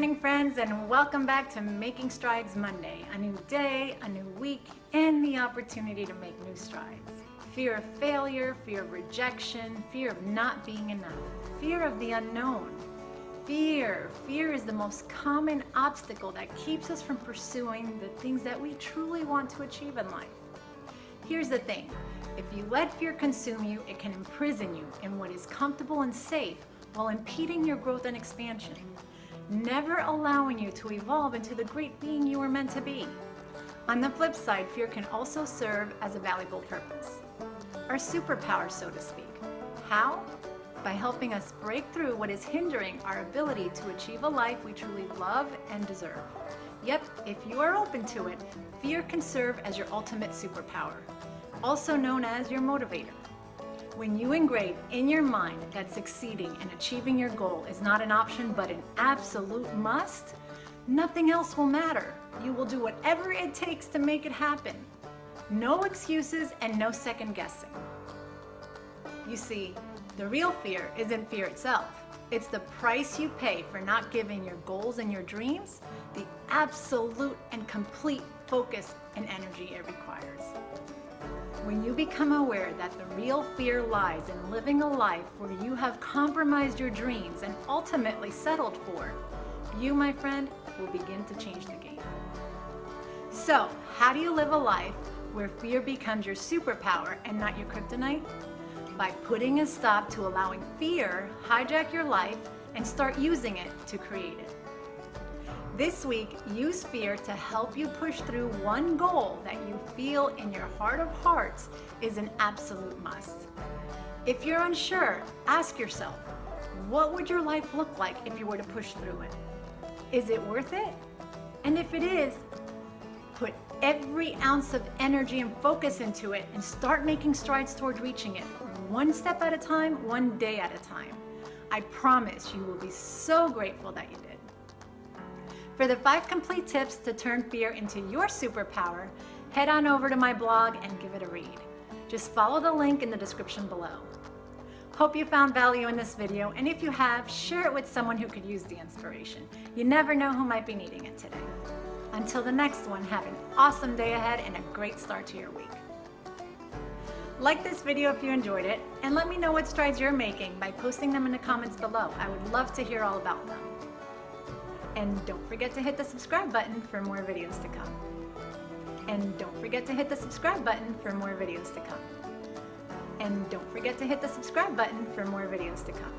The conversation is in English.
morning, friends, and welcome back to Making Strides Monday. A new day, a new week, and the opportunity to make new strides. Fear of failure, fear of rejection, fear of not being enough, fear of the unknown. Fear is the most common obstacle that keeps us from pursuing the things that we truly want to achieve in life. Here's the thing, if you let fear consume you, it can imprison you in what is comfortable and safe while impeding your growth and expansion, never allowing you to evolve into the great being you were meant to be. On the flip side, fear can also serve as a valuable purpose, our superpower, so to speak. How? By helping us break through what is hindering our ability to achieve a life we truly love and deserve. Yep, if you are open to it, fear can serve as your ultimate superpower, also known as your motivator. When you engrave in your mind that succeeding and achieving your goal is not an option but an absolute must, nothing else will matter. You will do whatever it takes to make it happen. No excuses and no second guessing. You see, the real fear isn't fear itself. It's the price you pay for not giving your goals and your dreams the absolute and complete focus and energy it requires. When you become aware that the real fear lies in living a life where you have compromised your dreams and ultimately settled for, you, my friend, will begin to change the game. So, how do you live a life where fear becomes your superpower and not your kryptonite? By putting a stop to allowing fear hijack your life and start using it to create it. This week, use fear to help you push through one goal that you feel in your heart of hearts is an absolute must. If you're unsure, ask yourself, what would your life look like if you were to push through it? Is it worth it? And if it is, put every ounce of energy and focus into it and start making strides toward reaching it, one step at a time, one day at a time. I promise you will be so grateful that you did. For the 5 complete tips to turn fear into your superpower, head on over to my blog and give it a read. Just follow the link in the description below. Hope you found value in this video, and if you have, share it with someone who could use the inspiration. You never know who might be needing it today. Until the next one, have an awesome day ahead and a great start to your week. Like this video if you enjoyed it, and let me know what strides you're making by posting them in the comments below. I would love to hear all about them. And don't forget to hit the subscribe button for more videos to come. And don't forget to hit the subscribe button for more videos to come. And don't forget to hit the subscribe button for more videos to come.